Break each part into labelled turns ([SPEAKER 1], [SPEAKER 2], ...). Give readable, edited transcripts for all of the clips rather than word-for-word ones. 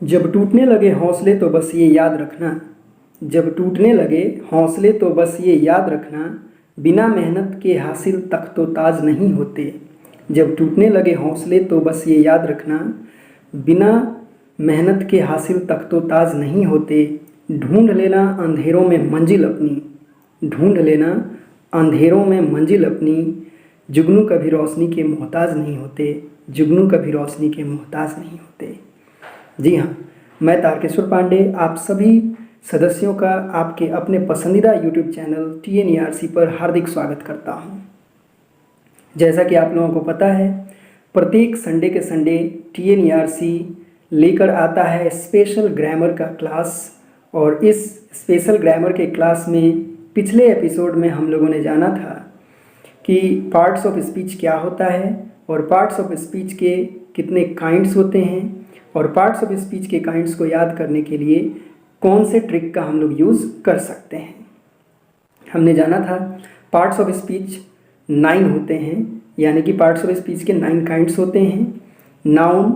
[SPEAKER 1] जब टूटने लगे हौसले तो बस ये याद रखना, जब टूटने लगे हौसले तो बस ये याद रखना, बिना मेहनत के हासिल तख्तो ताज नहीं होते। जब टूटने लगे हौसले तो बस ये याद रखना, बिना मेहनत के हासिल तख्तो ताज नहीं होते। ढूंढ लेना अंधेरों में मंजिल अपनी, ढूंढ लेना अंधेरों में मंजिल अपनी, जुगनू कभी रोशनी के मोहताज नहीं होते, जुगनू कभी रोशनी के मोहताज नहीं होते। जी हाँ, मैं तारकेश्वर पांडे आप सभी सदस्यों का आपके अपने पसंदीदा यूट्यूब चैनल TNERC पर हार्दिक स्वागत करता हूँ। जैसा कि आप लोगों को पता है, प्रत्येक संडे के संडे TNERC लेकर आता है स्पेशल ग्रामर का क्लास। और इस स्पेशल ग्रामर के क्लास में पिछले एपिसोड में हम लोगों ने जाना था कि पार्ट्स ऑफ स्पीच क्या होता है और पार्ट्स ऑफ स्पीच के कितने काइंड्स होते हैं और पार्ट्स ऑफ स्पीच के काइंड्स को याद करने के लिए कौन से ट्रिक का हम लोग यूज़ कर सकते हैं। हमने जाना था पार्ट्स ऑफ स्पीच 9 होते हैं, यानी कि पार्ट्स ऑफ स्पीच के 9 काइंड्स होते हैं: noun,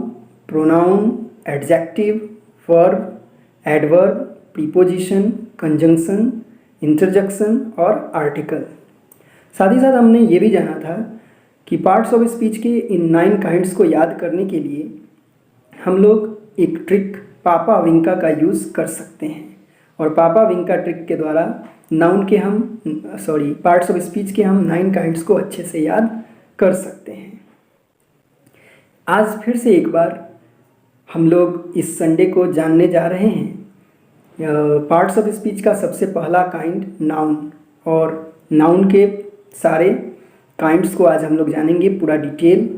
[SPEAKER 1] pronoun, adjective, verb, adverb, preposition, conjunction, interjection और आर्टिकल। साथ ही साथ हमने ये भी जाना था कि पार्ट्स ऑफ स्पीच के इन 9 काइंड्स को याद करने के लिए हम लोग एक ट्रिक पापा विंका का यूज़ कर सकते हैं। और पापा विंका ट्रिक के द्वारा पार्ट्स ऑफ स्पीच के हम 9 काइंड्स को अच्छे से याद कर सकते हैं। आज फिर से एक बार हम लोग इस संडे को जानने जा रहे हैं पार्ट्स ऑफ स्पीच का सबसे पहला काइंड नाउन। और नाउन के सारे काइंड्स को आज हम लोग जानेंगे पूरा डिटेल।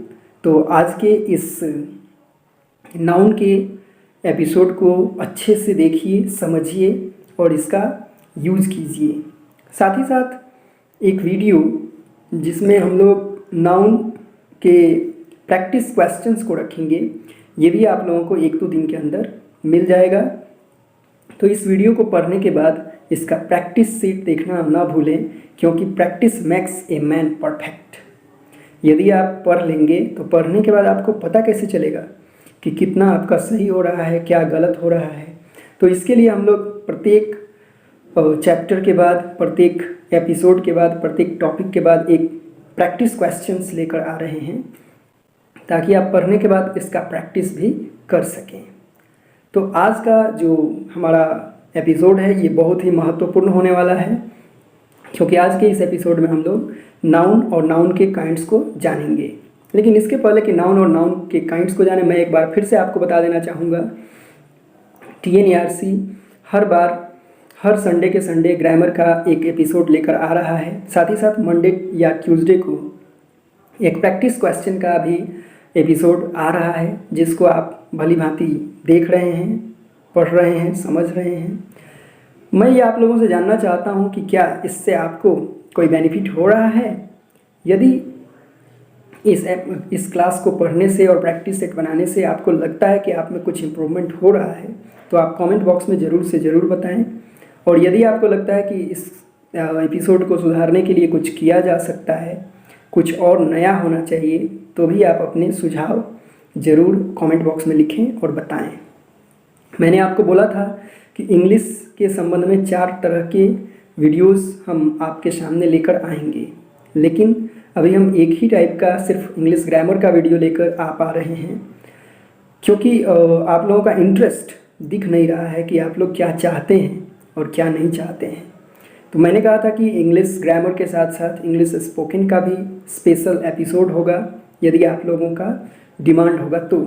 [SPEAKER 1] तो आज के इस नाउन के एपिसोड को अच्छे से देखिए, समझिए और इसका यूज़ कीजिए। साथ ही साथ एक वीडियो जिसमें हम लोग नाउन के प्रैक्टिस क्वेश्चंस को रखेंगे, ये भी आप लोगों को 1-2 दिन के अंदर मिल जाएगा। तो इस वीडियो को पढ़ने के बाद इसका प्रैक्टिस सीट देखना ना भूलें, क्योंकि practice makes a man perfect. यदि आप पढ़ लेंगे तो पढ़ने के बाद आपको पता कैसे चलेगा कि कितना आपका सही हो रहा है, क्या गलत हो रहा है। तो इसके लिए हम लोग प्रत्येक चैप्टर के बाद, प्रत्येक एपिसोड के बाद, प्रत्येक टॉपिक के बाद एक प्रैक्टिस क्वेश्चंस लेकर आ रहे हैं, ताकि आप पढ़ने के बाद इसका प्रैक्टिस भी कर सकें। तो आज का जो हमारा एपिसोड है ये बहुत ही महत्वपूर्ण होने वाला है, क्योंकि आज के इस एपिसोड में हम लोग नाउन और नाउन के काइंड्स को जानेंगे। लेकिन इसके पहले कि नाउन और नाउन के काइंड्स को जाने, मैं एक बार फिर से आपको बता देना चाहूँगा, TNERC हर बार हर संडे के संडे ग्रामर का एक एपिसोड लेकर आ रहा है। साथ ही साथ मंडे या ट्यूसडे को एक प्रैक्टिस क्वेश्चन का भी एपिसोड आ रहा है, जिसको आप भली भांति देख रहे हैं, पढ़ रहे हैं, समझ रहे हैं। मैं ये आप लोगों से जानना चाहता हूँ कि क्या इससे आपको कोई बेनिफिट हो रहा है। यदि इस क्लास को पढ़ने से और प्रैक्टिस सेट बनाने से आपको लगता है कि आप में कुछ इम्प्रूवमेंट हो रहा है, तो आप कमेंट बॉक्स में ज़रूर से ज़रूर बताएं। और यदि आपको लगता है कि इस एपिसोड को सुधारने के लिए कुछ किया जा सकता है, कुछ और नया होना चाहिए, तो भी आप अपने सुझाव ज़रूर कमेंट बॉक्स में लिखें और बताएं। मैंने आपको बोला था कि इंग्लिश के संबंध में 4 तरह के वीडियोस हम आपके सामने लेकर आएंगे, लेकिन अभी हम एक ही टाइप का सिर्फ इंग्लिश ग्रामर का वीडियो लेकर आ पा रहे हैं, क्योंकि आप लोगों का इंटरेस्ट दिख नहीं रहा है कि आप लोग क्या चाहते हैं और क्या नहीं चाहते हैं। तो मैंने कहा था कि इंग्लिश ग्रामर के साथ साथ इंग्लिश स्पोकन का भी स्पेशल एपिसोड होगा, यदि आप लोगों का डिमांड होगा तो।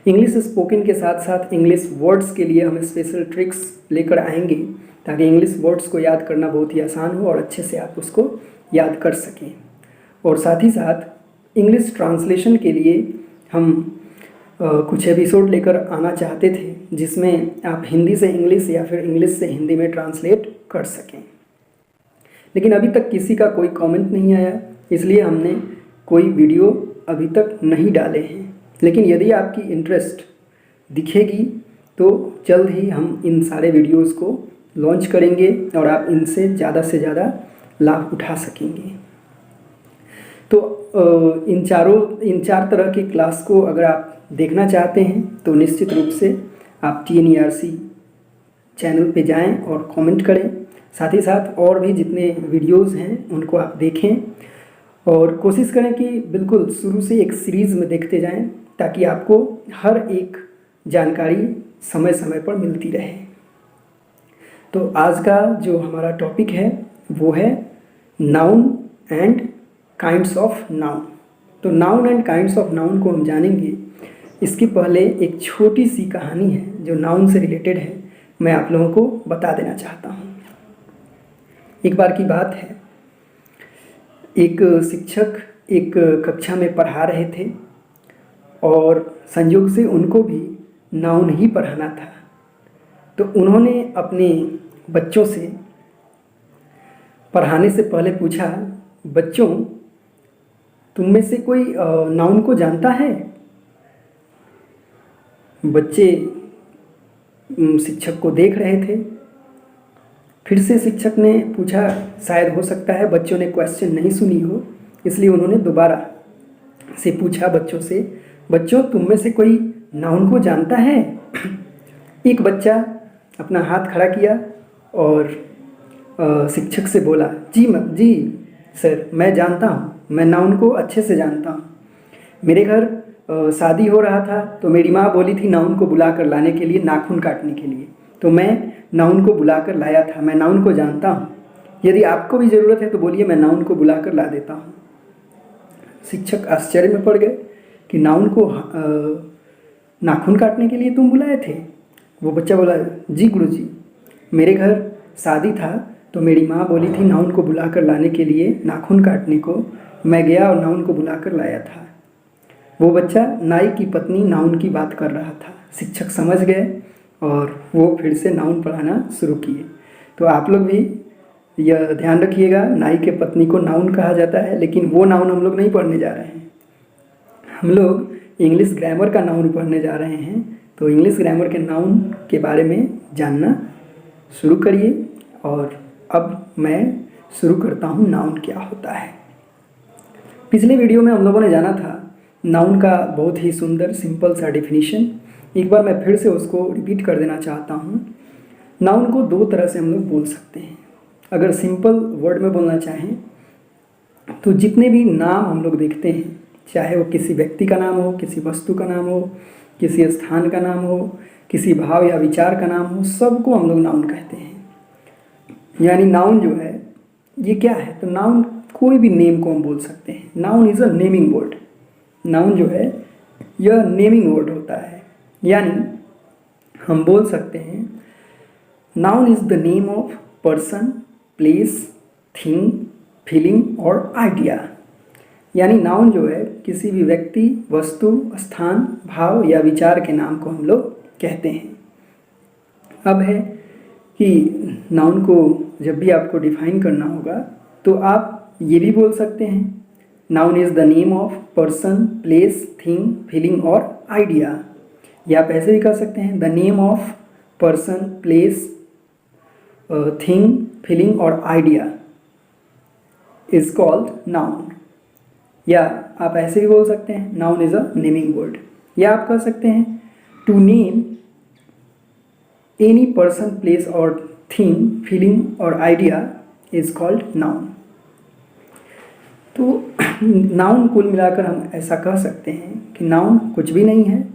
[SPEAKER 1] इंग्लिश स्पोकन के साथ साथ इंग्लिश वर्ड्स के लिए हम स्पेशल ट्रिक्स लेकर आएंगे, ताकि इंग्लिश वर्ड्स को याद करना बहुत ही आसान हो और अच्छे से आप उसको याद कर सकें। और साथ ही साथ इंग्लिश ट्रांसलेशन के लिए हम कुछ एपिसोड लेकर आना चाहते थे, जिसमें आप हिंदी से इंग्लिश या फिर इंग्लिश से हिंदी में ट्रांसलेट कर सकें। लेकिन अभी तक किसी का कोई कमेंट नहीं आया, इसलिए हमने कोई वीडियो अभी तक नहीं डाले हैं। लेकिन यदि आपकी इंटरेस्ट दिखेगी तो जल्द ही हम इन सारे वीडियोस को लॉन्च करेंगे और आप इनसे ज़्यादा से ज़्यादा लाभ उठा सकेंगे। तो इन 4 तरह की क्लास को अगर आप देखना चाहते हैं तो निश्चित रूप से आप TNERC चैनल पे जाएं और कमेंट करें। साथ ही साथ और भी जितने वीडियोस हैं उनको आप देखें और कोशिश करें कि बिल्कुल शुरू से एक सीरीज़ में देखते जाएं ताकि आपको हर एक जानकारी समय समय पर मिलती रहे। तो आज का जो हमारा टॉपिक है वो है noun and kinds of noun. तो noun and kinds of noun को हम जानेंगे। इसके पहले एक छोटी सी कहानी है जो नाउन से रिलेटेड है, मैं आप लोगों को बता देना चाहता हूँ। एक बार की बात है, एक शिक्षक एक कक्षा में पढ़ा रहे थे और संयोग से उनको भी नाउन ही पढ़ाना था। तो उन्होंने अपने बच्चों से पढ़ाने से पहले पूछा, बच्चों तुम में से कोई नाउन को जानता है? बच्चे शिक्षक को देख रहे थे। फिर से शिक्षक ने पूछा, शायद हो सकता है बच्चों ने क्वेश्चन नहीं सुनी हो, इसलिए उन्होंने दोबारा से पूछा बच्चों से, बच्चों तुम में से कोई नाउन को जानता है? एक बच्चा अपना हाथ खड़ा किया और शिक्षक से बोला, जी सर मैं जानता हूँ, मैं नाउन को अच्छे से जानता हूँ। मेरे घर शादी हो रहा था तो मेरी माँ बोली थी नाउन को बुला कर लाने के लिए, नाखून काटने के लिए, तो मैं नाउन को बुला कर लाया था। मैं नाउन को जानता हूँ, यदि आपको भी ज़रूरत है तो बोलिए, मैं नाउन को बुला कर ला देता हूँ। शिक्षक आश्चर्य में पड़ गए कि नाउन को नाखून काटने के लिए तुम बुलाए थे? वो बच्चा बोला, जी गुरुजी, मेरे घर शादी था तो मेरी माँ बोली थी नाउन को बुला कर लाने के लिए, नाखून काटने को। मैं गया और नाउन को बुला कर लाया था। वो बच्चा नाई की पत्नी नाउन की बात कर रहा था। शिक्षक समझ गए और वो फिर से नाउन पढ़ाना शुरू किए। तो आप लोग भी यह ध्यान रखिएगा, नाई के पत्नी को नाउन कहा जाता है, लेकिन वो नाउन हम लोग नहीं पढ़ने जा रहे हैं। हम लोग इंग्लिश ग्रामर का नाउन पढ़ने जा रहे हैं। तो इंग्लिश ग्रामर के नाउन के बारे में जानना शुरू करिए। और अब मैं शुरू करता हूँ, नाउन क्या होता है। पिछले वीडियो में हम लोगों ने जाना था नाउन का बहुत ही सुंदर सिंपल सा डेफिनेशन। एक बार मैं फिर से उसको रिपीट कर देना चाहता हूँ। नाउन को दो तरह से हम लोग बोल सकते हैं। अगर सिंपल वर्ड में बोलना चाहें तो जितने भी नाम हम लोग देखते हैं, चाहे वो किसी व्यक्ति का नाम हो, किसी वस्तु का नाम हो, किसी स्थान का नाम हो, किसी भाव या विचार का नाम हो, सबको हम लोग नाउन कहते हैं। यानी नाउन जो है ये क्या है? तो नाउन कोई भी नेम को हम बोल सकते हैं। Noun is a naming word. Noun जो है यह नेमिंग वर्ड होता है। यानी हम बोल सकते हैं noun is the name of person, place, thing, feeling और आइडिया। यानी नाउन जो है किसी भी व्यक्ति, वस्तु, स्थान, भाव या विचार के नाम को हम लोग कहते हैं। अब है कि नाउन को जब भी आपको डिफाइन करना होगा तो आप ये भी बोल सकते हैं, noun is the name of person, place, thing, feeling और आइडिया। या आप ऐसे भी कह सकते हैं, the name of person, place, thing, feeling और आइडिया इज कॉल्ड नाउन। या आप ऐसे भी बोल सकते हैं, noun is a naming word. या आप कह सकते हैं, to name any person, place और थिंग, फीलिंग और आइडिया इज कॉल्ड नाउन। तो नाउन कुल मिलाकर हम ऐसा कह सकते हैं कि नाउन कुछ भी नहीं है,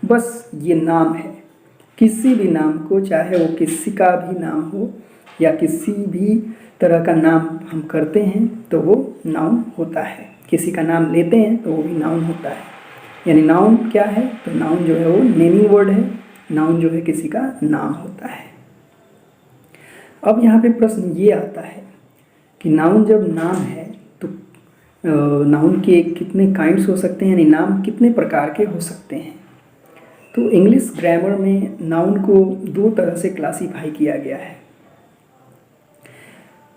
[SPEAKER 1] बस ये नाम है। किसी भी नाम को, चाहे वो किसी का भी नाम हो या किसी भी तरह का नाम हम करते हैं तो वो नाउन होता है। किसी का नाम लेते हैं तो वो भी नाउन होता है। यानी नाउन क्या है? तो नाउन जो है वो नेमिंग वर्ड है। नाउन जो है किसी का नाम होता है। अब यहाँ पे प्रश्न ये आता है कि नाउन जब नाम है तो नाउन के कितने काइंड्स हो सकते हैं, यानी नाम कितने प्रकार के हो सकते हैं। तो इंग्लिश ग्रामर में नाउन को दो तरह से क्लासीफाई किया गया है।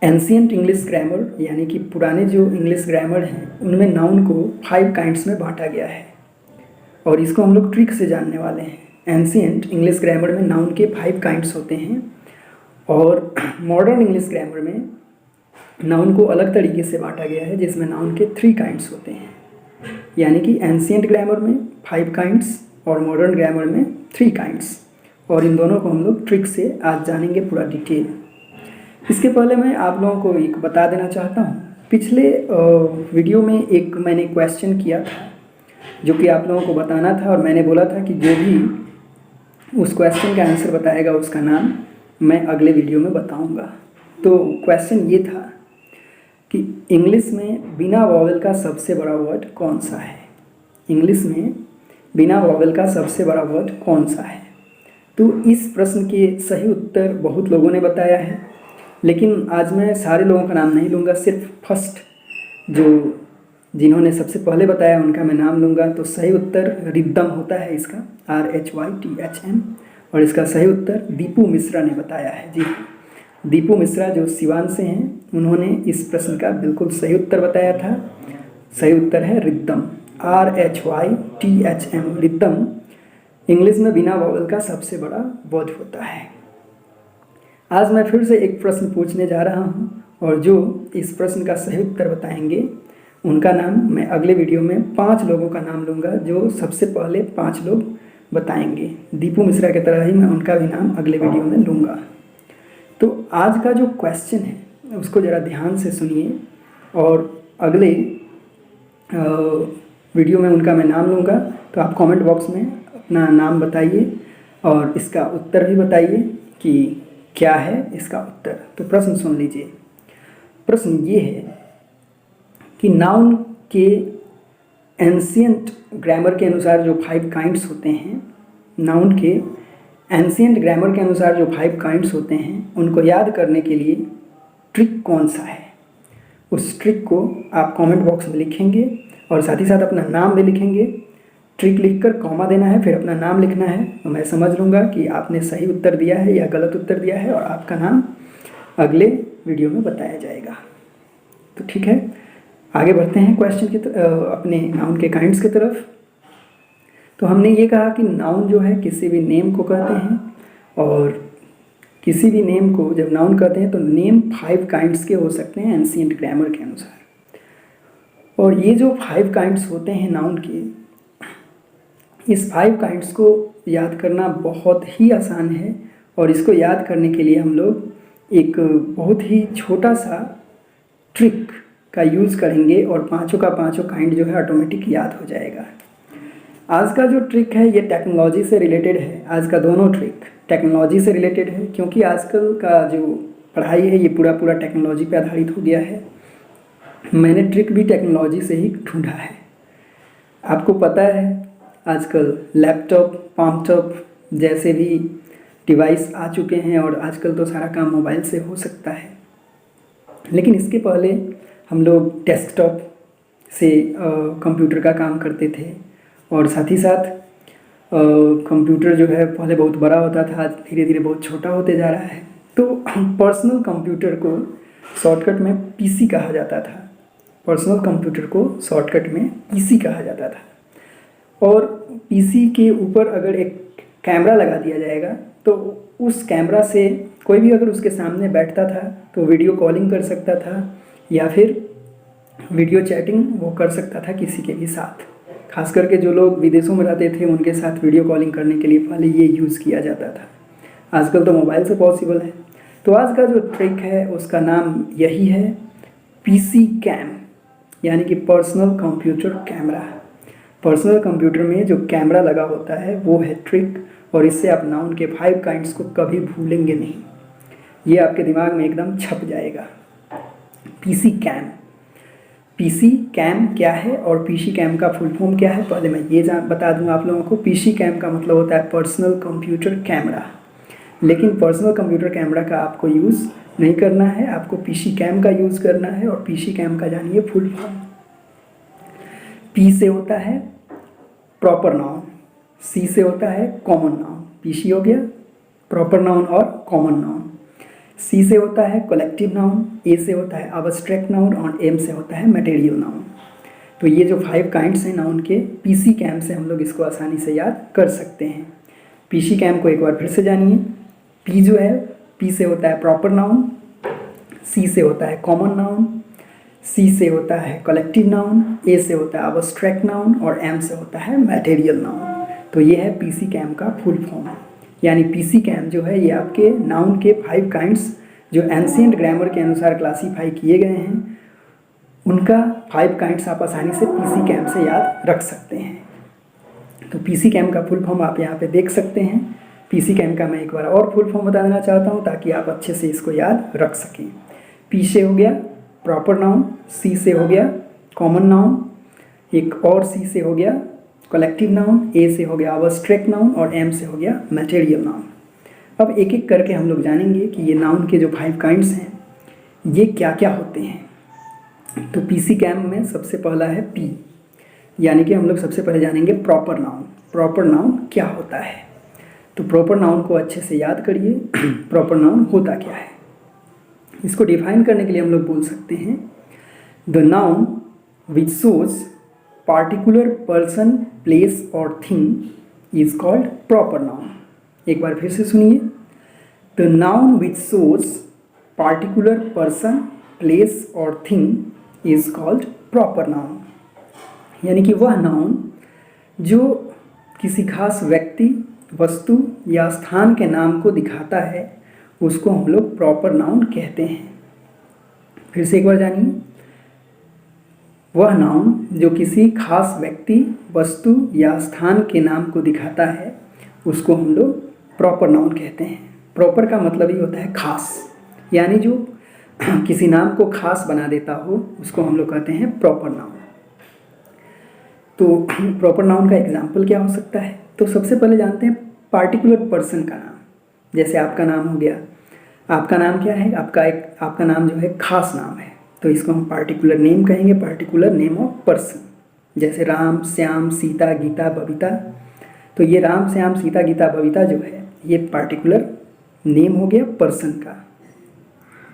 [SPEAKER 1] एंशिएंट इंग्लिश ग्रामर यानी कि पुराने जो इंग्लिश ग्रामर हैं उनमें नाउन को 5 काइंड्स में बांटा गया है और इसको हम लोग ट्रिक से जानने वाले हैं। एंशिएंट इंग्लिश ग्रामर में नाउन के 5 काइंड्स होते हैं और मॉडर्न इंग्लिश ग्रामर में नाउन को अलग तरीके से बांटा गया है जिसमें नाउन के 3 काइंड्स होते हैं। यानी कि एंशिएंट ग्रामर में 5 काइंड्स और मॉडर्न ग्रामर में 3 काइंड्स, और इन दोनों को हम लोग ट्रिक से आज जानेंगे पूरा डिटेल। इसके पहले मैं आप लोगों को एक बता देना चाहता हूँ, पिछले वीडियो में एक मैंने क्वेश्चन किया था जो कि आप लोगों को बताना था, और मैंने बोला था कि जो भी उस क्वेश्चन का आंसर बताएगा उसका नाम मैं अगले वीडियो में बताऊंगा। तो क्वेश्चन ये था कि इंग्लिश में बिना वॉवेल का सबसे बड़ा वर्ड कौन सा है। इंग्लिश में बिना वॉवेल का सबसे बड़ा वर्ड कौन सा है। तो इस प्रश्न के सही उत्तर बहुत लोगों ने बताया है, लेकिन आज मैं सारे लोगों का नाम नहीं लूँगा, सिर्फ फर्स्ट जिन्होंने सबसे पहले बताया उनका मैं नाम लूँगा। तो सही उत्तर रिदम होता है इसका, RHYTHM, और इसका सही उत्तर दीपू मिश्रा ने बताया है। जी, दीपू मिश्रा जो सिवान से हैं, उन्होंने इस प्रश्न का बिल्कुल सही उत्तर बताया था। सही उत्तर है रिदम, RHYTHM, रिदम इंग्लिश में बिना वॉवेल का सबसे बड़ा वर्ड होता है। आज मैं फिर से एक प्रश्न पूछने जा रहा हूं, और जो इस प्रश्न का सही उत्तर बताएंगे उनका नाम मैं अगले वीडियो में 5 लोगों का नाम लूँगा, जो सबसे पहले 5 लोग बताएंगे। दीपू मिश्रा की तरह ही मैं उनका भी नाम अगले वीडियो में लूँगा। तो आज का जो क्वेश्चन है उसको ज़रा ध्यान से सुनिए, और अगले वीडियो में उनका मैं नाम लूँगा। तो आप कमेंट बॉक्स में अपना नाम बताइए और इसका उत्तर भी बताइए कि क्या है इसका उत्तर। तो प्रश्न सुन लीजिए। प्रश्न ये है कि नाउन के एंशिएंट ग्रामर के अनुसार जो 5 काइंड्स होते हैं, नाउन के एंशिएंट ग्रामर के अनुसार जो 5 काइंड्स होते हैं, उनको याद करने के लिए ट्रिक कौन सा है। उस ट्रिक को आप कमेंट बॉक्स में लिखेंगे और साथ ही साथ अपना नाम भी लिखेंगे। ट्रिक लिखकर कॉमा देना है, फिर अपना नाम लिखना है, तो मैं समझ लूँगा कि आपने सही उत्तर दिया है या गलत उत्तर दिया है, और आपका नाम अगले वीडियो में बताया जाएगा। तो ठीक है, आगे बढ़ते हैं क्वेश्चन की अपने नाउन के काइंड्स की तरफ। तो हमने ये कहा कि नाउन जो है किसी भी नेम को कहते हैं, और किसी भी नेम को जब नाउन कहते हैं तो नेम 5 काइंड्स के हो सकते हैं एंशिएंट ग्रामर के अनुसार। और ये जो 5 काइंड्स होते हैं नाउन के, इस 5 काइंड्स को याद करना बहुत ही आसान है, और इसको याद करने के लिए हम लोग एक बहुत ही छोटा सा ट्रिक का यूज़ करेंगे, और पाँचों का पाँचों काइंड जो है ऑटोमेटिक याद हो जाएगा। आज का जो ट्रिक है ये टेक्नोलॉजी से रिलेटेड है। आज का दोनों ट्रिक टेक्नोलॉजी से रिलेटेड है, क्योंकि आजकल का जो पढ़ाई है ये पूरा टेक्नोलॉजी पे आधारित हो गया है। मैंने ट्रिक भी टेक्नोलॉजी से ही ढूंढा है। आपको पता है आजकल लैपटॉप, पामटॉप जैसे भी डिवाइस आ चुके हैं, और आजकल तो सारा काम मोबाइल से हो सकता है। लेकिन इसके पहले हम लोग डेस्कटॉप से कंप्यूटर का काम करते थे, और साथ ही साथ कंप्यूटर जो है पहले बहुत बड़ा होता था, आज धीरे धीरे बहुत छोटा होते जा रहा है। तो पर्सनल कंप्यूटर को शॉर्टकट में पीसी कहा जाता था। पर्सनल कंप्यूटर को शॉर्टकट में पीसी कहा जाता था, और पीसी के ऊपर अगर एक कैमरा लगा दिया जाएगा तो उस कैमरा से कोई भी अगर उसके सामने बैठता था तो वीडियो कॉलिंग कर सकता था, या फिर वीडियो चैटिंग वो कर सकता था किसी के भी साथ। खास करके जो लोग विदेशों में रहते थे उनके साथ वीडियो कॉलिंग करने के लिए पहले ये यूज़ किया जाता था। आजकल तो मोबाइल से पॉसिबल है। तो आज का जो ट्रिक है उसका नाम यही है, पीसी कैम, यानी कि personal computer camera. Personal computer में जो कैमरा लगा होता है वो है ट्रिक, और इससे आप नाउन के 5 काइंड्स को कभी भूलेंगे नहीं। ये आपके दिमाग में एकदम छप जाएगा। पीसी कैम, पीसी कैम क्या है और पीसी कैम का फुल फॉर्म क्या है, पहले मैं ये बता दूं आप लोगों को। पीसी कैम का मतलब होता है पर्सनल कंप्यूटर कैमरा, लेकिन पर्सनल कंप्यूटर कैमरा का आपको यूज़ नहीं करना है, आपको पीसी कैम का यूज़ करना है। और पीसी कैम का जानिए फुल फॉर्म। पी से होता है प्रॉपर नाउन, सी से होता है कॉमन नाउन। पीसी हो गया प्रॉपर नाउन और कॉमन नाउन। सी से होता है कलेक्टिव नाउन, ए से होता है अब्स्ट्रैक्ट नाउन, और एम से होता है मटेरियल नाउन। तो ये जो 5 काइंड्स हैं नाउन के, पीसी कैम से हम लोग इसको आसानी से याद कर सकते हैं। पीसी कैम को एक बार फिर से जानिए। पी जो है, पी से होता है प्रॉपर नाउन, सी से होता है कॉमन नाउन, C से होता है कलेक्टिव नाउन, A से होता है अब्स्ट्रैक्ट नाउन और M से होता है मटेरियल नाउन। तो ये है PCCAM का फुल फॉर्म। यानी PCCAM जो है ये आपके नाउन के 5 काइंड्स जो एंशिएंट ग्रामर के अनुसार क्लासीफाई किए गए हैं, उनका 5 काइंड्स आप आसानी से PCCAM से याद रख सकते हैं। तो PCCAM का फुल फॉर्म आप यहाँ पे देख सकते हैं। PCCAM का मैं एक बार और फुल फॉर्म बता देना चाहता हूँ ताकि आप अच्छे से इसको याद रख सकें। P से हो गया प्रॉपर नाउन, C से हो गया कॉमन नाउन, एक और C से हो गया कलेक्टिव नाउन, A से हो गया अब्स्ट्रैक्ट नाउन और M से हो गया मटेरियल नाउन। अब एक एक करके हम लोग जानेंगे कि ये नाउन के जो 5 काइंड्स हैं ये क्या क्या होते हैं। तो PCCAM में सबसे पहला है P, यानी कि हम लोग सबसे पहले जानेंगे प्रॉपर नाउन। प्रॉपर नाउन क्या होता है? तो प्रॉपर नाउन को अच्छे से याद करिए। प्रॉपर नाउन होता क्या है? इसको डिफाइन करने के लिए हम लोग बोल सकते हैं the noun which shows particular person, place और thing is called proper noun. एक बार फिर से सुनिए, the noun which shows particular person, place और thing is called proper noun. यानी कि वह नाउन जो किसी खास व्यक्ति, वस्तु या स्थान के नाम को दिखाता है उसको हम लोग प्रॉपर नाउन कहते हैं। फिर से एक बार जानिए, वह नाउन जो किसी खास व्यक्ति, वस्तु या स्थान के नाम को दिखाता है उसको हम लोग प्रॉपर नाउन कहते हैं। प्रॉपर का मतलब ही होता है खास, यानी जो किसी नाम को खास बना देता हो उसको हम लोग कहते हैं प्रॉपर नाउन। तो प्रॉपर नाउन का एग्जाम्पल क्या हो सकता है? तो सबसे पहले जानते हैं पार्टिकुलर पर्सन का नाम। जैसे आपका नाम हो गया, आपका नाम क्या है? आपका नाम जो है खास नाम है, तो इसको हम पार्टिकुलर नेम कहेंगे, पार्टिकुलर नेम ऑफ पर्सन। जैसे राम, श्याम, सीता, गीता, बबीता। तो ये राम, श्याम, सीता, गीता, बबीता जो है ये पार्टिकुलर नेम हो गया पर्सन का।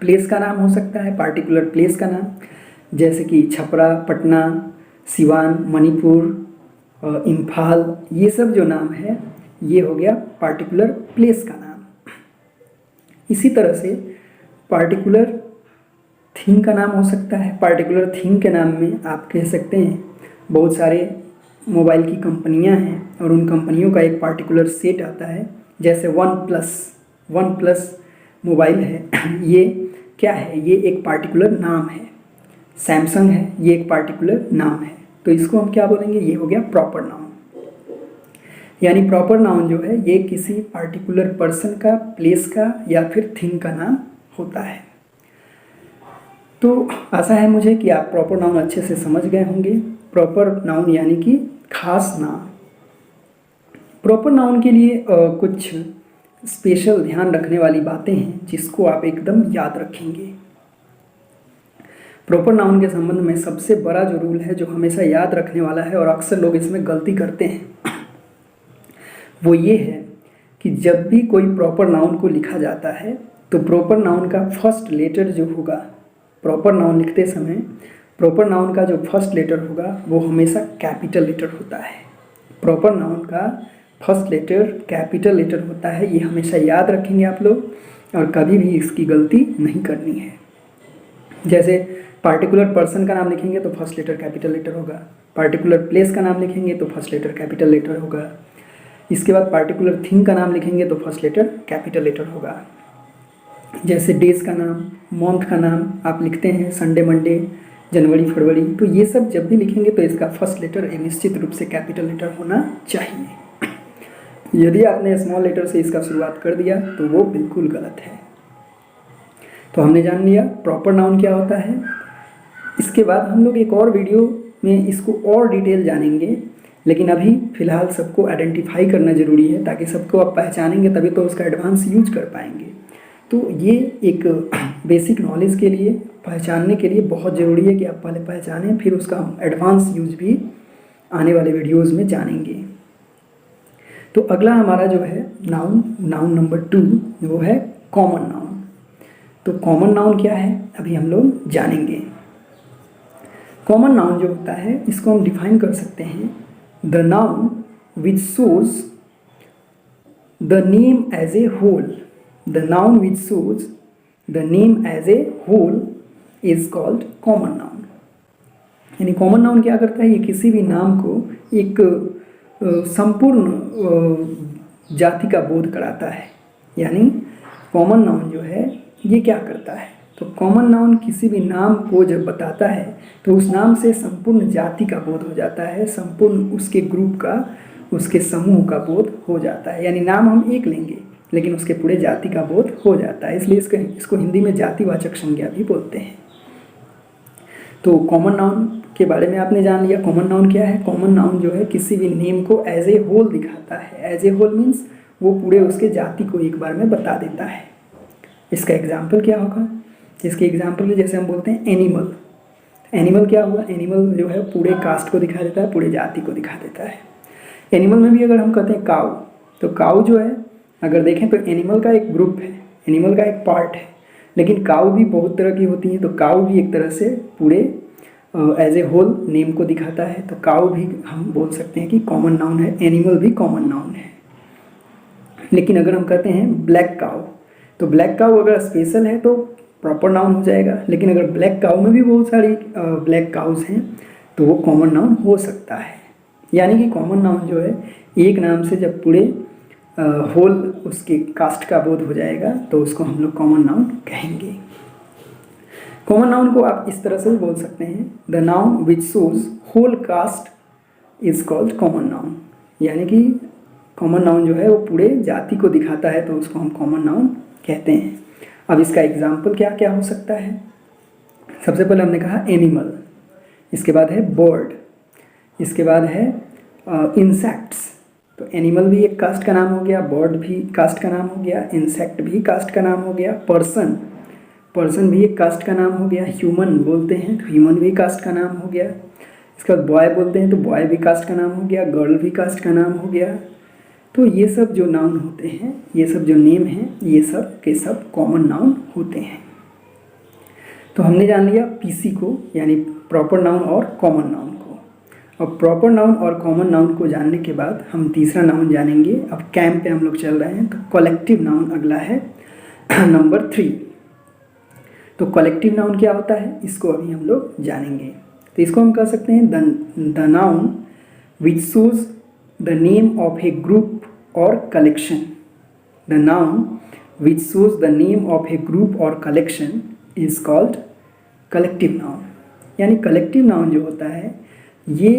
[SPEAKER 1] प्लेस का नाम हो सकता है पार्टिकुलर प्लेस का नाम, जैसे कि छपरा, पटना, सिवान, मणिपुर, इम्फाल, ये सब जो नाम है ये हो गया पार्टिकुलर प्लेस का नाम। इसी तरह से पार्टिकुलर थिंग का नाम हो सकता है। पार्टिकुलर थिंग के नाम में आप कह सकते हैं बहुत सारे मोबाइल की कंपनियां हैं और उन कंपनियों का एक पार्टिकुलर सेट आता है। जैसे वन प्लस मोबाइल है, ये क्या है? ये एक पार्टिकुलर नाम है। सैमसंग है, ये एक पार्टिकुलर नाम है। तो इसको हम क्या बोलेंगे? ये हो गया प्रॉपर नाउन। यानी प्रॉपर नाउन जो है ये किसी पार्टिकुलर पर्सन का, प्लेस का या फिर थिंग का नाम होता है। तो आशा है मुझे कि आप प्रॉपर नाउन अच्छे से समझ गए होंगे। प्रॉपर नाउन यानी कि खास नाम। प्रॉपर नाउन के लिए कुछ स्पेशल ध्यान रखने वाली बातें हैं जिसको आप एकदम याद रखेंगे। प्रॉपर नाउन के संबंध में सबसे बड़ा जो रूल है, जो हमेशा याद रखने वाला है और अक्सर लोग इसमें गलती करते हैं, वो ये है कि जब भी कोई प्रॉपर नाउन को लिखा जाता है तो प्रॉपर नाउन का फर्स्ट लेटर जो होगा, प्रॉपर नाउन लिखते समय प्रॉपर नाउन का जो फर्स्ट लेटर होगा वो हमेशा कैपिटल लेटर होता है। प्रॉपर नाउन का फर्स्ट लेटर कैपिटल लेटर होता है, ये हमेशा याद रखेंगे आप लोग और कभी भी इसकी गलती नहीं करनी है। जैसे पार्टिकुलर पर्सन का नाम लिखेंगे तो फर्स्ट लेटर कैपिटल लेटर होगा, पार्टिकुलर प्लेस का नाम लिखेंगे तो फर्स्ट लेटर कैपिटल लेटर होगा, इसके बाद पार्टिकुलर थिंग का नाम लिखेंगे तो फर्स्ट लेटर कैपिटल लेटर होगा। जैसे डेज का नाम, मंथ का नाम आप लिखते हैं, संडे, मंडे, जनवरी, फरवरी, तो ये सब जब भी लिखेंगे तो इसका फर्स्ट लेटर निश्चित रूप से कैपिटल लेटर होना चाहिए। यदि आपने स्मॉल लेटर से इसका शुरुआत कर दिया तो वो बिल्कुल गलत है। तो हमने जान लिया प्रॉपर नाउन क्या होता है। इसके बाद हम लोग एक और वीडियो में इसको और डिटेल जानेंगे, लेकिन अभी फ़िलहाल सबको आइडेंटिफाई करना ज़रूरी है ताकि सबको आप पहचानेंगे तभी तो उसका एडवांस यूज कर पाएंगे। तो ये एक बेसिक नॉलेज के लिए, पहचानने के लिए बहुत ज़रूरी है कि आप पहले पहचानें, फिर उसका एडवांस यूज भी आने वाले वीडियोज़ में जानेंगे। तो अगला हमारा जो है नाउन नंबर 2 वो है कॉमन नाउन। तो कॉमन नाउन क्या है अभी हम लोग जानेंगे। कॉमन नाउन जो होता है इसको हम डिफाइन कर सकते हैं the noun which shows the name as a whole. The noun which shows the name as a whole is called common noun. यानी कॉमन नाउन क्या करता है, ये किसी भी नाम को एक संपूर्ण जाति का बोध कराता है। यानी कॉमन नाउन जो है ये क्या करता है, तो कॉमन नाउन किसी भी नाम को जब बताता है तो उस नाम से संपूर्ण जाति का बोध हो जाता है, संपूर्ण उसके ग्रुप का, उसके समूह का बोध हो जाता है। यानी नाम हम एक लेंगे लेकिन उसके पूरे जाति का बोध हो जाता है, इसलिए इसको हिंदी में जातिवाचक संज्ञा भी बोलते हैं। तो कॉमन नाउन के बारे में आपने जान लिया। कॉमन नाउन क्या है, कॉमन नाउन जो है किसी भी नेम को एज ए होल दिखाता है। एज ए होल मीन्स वो पूरे उसके जाति को एक बार में बता देता है। इसका एग्जाम्पल क्या होगा, इसके एग्जाम्पल में जैसे हम बोलते हैं एनिमल। एनिमल क्या हुआ, एनिमल जो है पूरे कास्ट को दिखा देता है, पूरे जाति को दिखा देता है। एनिमल में भी अगर हम कहते हैं काऊ, तो काऊ जो है अगर देखें तो एनिमल का एक ग्रुप है, एनिमल का एक पार्ट है, लेकिन काऊ भी बहुत तरह की होती हैं। तो काऊ भी एक तरह से पूरे एज ए होल नेम को दिखाता है। तो काऊ भी हम बोल सकते हैं कि कॉमन नाउन है, एनिमल भी कॉमन नाउन है। लेकिन अगर हम कहते हैं ब्लैक काऊ, तो ब्लैक काऊ अगर स्पेशल है तो प्रॉपर नाउन हो जाएगा, लेकिन अगर ब्लैक काऊ में भी बहुत सारी ब्लैक काउज हैं तो वो कॉमन नाउन हो सकता है। यानी कि कॉमन नाउन जो है एक नाम से जब पूरे होल उसके कास्ट का बोध हो जाएगा तो उसको हम लोग कॉमन नाउन कहेंगे। कॉमन नाउन को आप इस तरह से भी बोल सकते हैं, the noun which shows whole caste is called common noun. यानी कि कॉमन नाउन जो है वो पूरे जाति को दिखाता है तो उसको हम कॉमन नाउन कहते हैं। अब इसका एग्जाम्पल क्या क्या हो सकता है, सबसे पहले हमने कहा एनिमल, इसके बाद है बर्ड, इसके बाद है इंसेक्ट्स। तो एनिमल भी एक कास्ट का नाम हो गया, बर्ड भी कास्ट का नाम हो गया, इंसेक्ट भी कास्ट का नाम हो गया, पर्सन, पर्सन भी एक कास्ट का नाम हो गया, ह्यूमन बोलते हैं तो ह्यूमन भी कास्ट का नाम हो गया। इसके बाद बॉय बोलते हैं तो बॉय भी कास्ट का नाम हो गया, गर्ल भी कास्ट का नाम हो गया। तो ये सब जो नाउन होते हैं, ये सब जो नेम हैं, ये सब के सब कॉमन नाउन होते हैं। तो हमने जान लिया पीसी को, यानी प्रॉपर नाउन और कॉमन नाउन को। अब प्रॉपर नाउन और कॉमन नाउन को जानने के बाद हम तीसरा नाउन जानेंगे। अब कैम पे हम लोग चल रहे हैं, तो कलेक्टिव नाउन अगला है नंबर 3। तो कलेक्टिव नाउन क्या होता है, इसको अभी हम लोग जानेंगे। तो इसको हम कह सकते हैं the noun which shows the name of A group or collection. The noun which shows the name of a group or collection is called collective noun. यानी collective noun जो होता है ये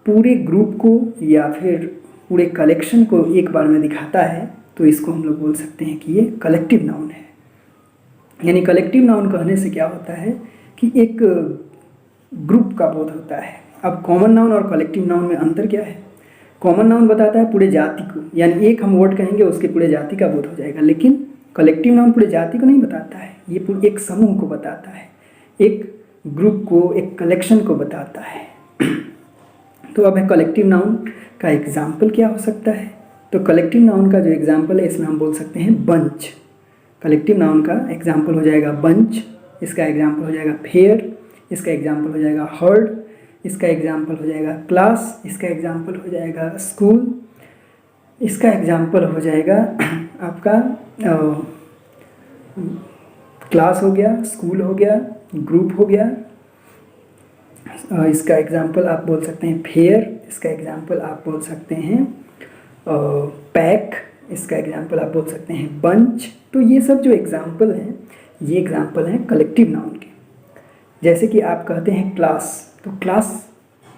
[SPEAKER 1] पूरे ग्रुप को या फिर पूरे कलेक्शन को एक बार में दिखाता है, तो इसको हम लोग बोल सकते हैं कि ये कलेक्टिव नाउन है। यानी कलेक्टिव नाउन कहने से क्या होता है कि एक ग्रुप का बोध होता है। अब कॉमन नाउन और कलेक्टिव नाउन में अंतर क्या है, कॉमन नाउन बताता है पूरे जाति को, यानी एक हम वर्ड कहेंगे उसके पूरे जाति का बोध हो जाएगा, लेकिन कलेक्टिव नाउन पूरे जाति को नहीं बताता है, ये पूरे एक समूह को बताता है, एक ग्रुप को, एक कलेक्शन को बताता है। तो अब है कलेक्टिव नाउन का एग्जाम्पल क्या हो सकता है, तो कलेक्टिव नाउन का जो एग्जाम्पल है इसमें हम बोल सकते हैं बंच। कलेक्टिव नाउन का एग्जाम्पल हो जाएगा बंच, इसका एग्जाम्पल हो जाएगा फेयर, इसका एग्जाम्पल हो जाएगा हर्ड, इसका एग्जाम्पल हो जाएगा क्लास, इसका एग्जाम्पल हो जाएगा स्कूल, इसका एग्जाम्पल हो जाएगा आपका क्लास हो गया, स्कूल हो गया, ग्रुप हो गया। इसका एग्जाम्पल आप बोल सकते हैं फेयर, इसका एग्जाम्पल आप बोल सकते हैं पैक, इसका एग्जाम्पल आप बोल सकते हैं बंच। तो ये सब जो एग्जाम्पल हैं ये एग्जाम्पल हैं कलेक्टिव नाउन के। जैसे कि आप कहते हैं क्लास, तो क्लास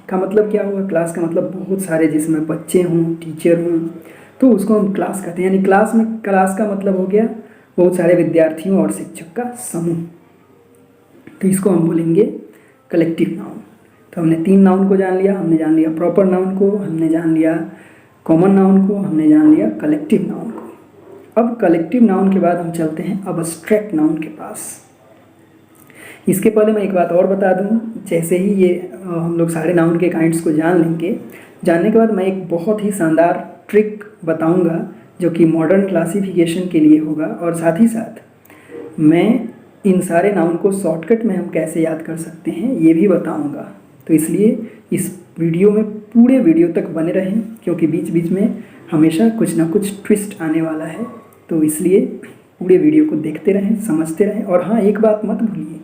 [SPEAKER 1] का मतलब क्या हुआ, क्लास का मतलब बहुत सारे जिसमें बच्चे हों, टीचर हों, तो उसको हम क्लास कहते हैं। यानी क्लास में, क्लास का मतलब हो गया बहुत सारे विद्यार्थियों और शिक्षक का समूह, तो इसको हम बोलेंगे कलेक्टिव नाउन। तो हमने 3 नाउन को जान लिया, हमने जान लिया प्रॉपर नाउन को, हमने जान लिया कॉमन नाउन को, हमने जान लिया कलेक्टिव नाउन को। अब कलेक्टिव नाउन के बाद हम चलते हैं अब्स्ट्रैक्ट नाउन के पास। इसके पहले मैं एक बात और बता दूं, जैसे ही ये हम लोग सारे नाउन के काइंड्स को जान लेंगे, जानने के बाद मैं एक बहुत ही शानदार ट्रिक बताऊंगा जो कि मॉडर्न क्लासिफिकेशन के लिए होगा, और साथ ही साथ मैं इन सारे नाउन को शॉर्टकट में हम कैसे याद कर सकते हैं ये भी बताऊंगा। तो इसलिए इस वीडियो में, पूरे वीडियो तक बने रहें, क्योंकि बीच बीच में हमेशा कुछ ना कुछ ट्विस्ट आने वाला है। तो इसलिए पूरे वीडियो को देखते रहें, समझते रहें। और हाँ, एक बात मत भूलिए,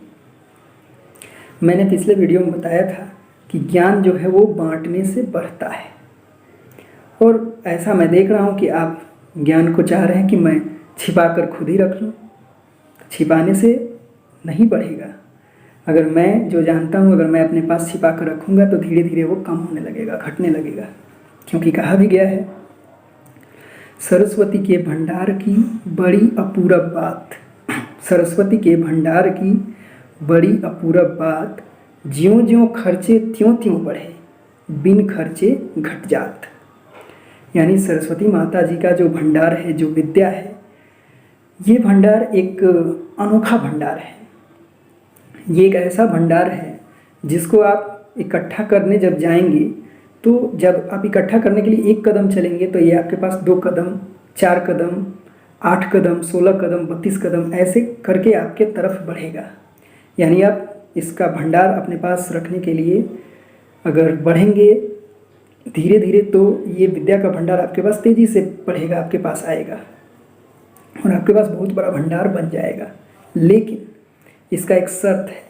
[SPEAKER 1] मैंने पिछले वीडियो में बताया था कि ज्ञान जो है वो बांटने से बढ़ता है, और ऐसा मैं देख रहा हूँ कि आप ज्ञान को चाह रहे हैं कि मैं छिपा कर खुद ही रख लूँ। छिपाने से नहीं बढ़ेगा। अगर मैं जो जानता हूँ अगर मैं अपने पास छिपा कर रखूँगा तो धीरे धीरे वो कम होने लगेगा, घटने लगेगा। क्योंकि कहा भी गया है, सरस्वती के भंडार की बड़ी अपूरब बात, सरस्वती के भंडार की बड़ी अपूरब बात, ज्यों ज्यों खर्चे त्यों त्यों बढ़े, बिन खर्चे घट जात। यानी सरस्वती माता जी का जो भंडार है, जो विद्या है, ये भंडार एक अनोखा भंडार है। ये एक ऐसा भंडार है जिसको आप इकट्ठा करने जब जाएंगे तो जब आप इकट्ठा करने के लिए 1 कदम चलेंगे तो ये आपके पास 2 कदम, 4 कदम, 8 कदम, 16 कदम, 32 कदम ऐसे करके आपके तरफ बढ़ेगा। यानी आप इसका भंडार अपने पास रखने के लिए अगर बढ़ेंगे धीरे धीरे तो ये विद्या का भंडार आपके पास तेज़ी से बढ़ेगा, आपके पास आएगा और आपके पास बहुत बड़ा भंडार बन जाएगा। लेकिन इसका एक शर्त है,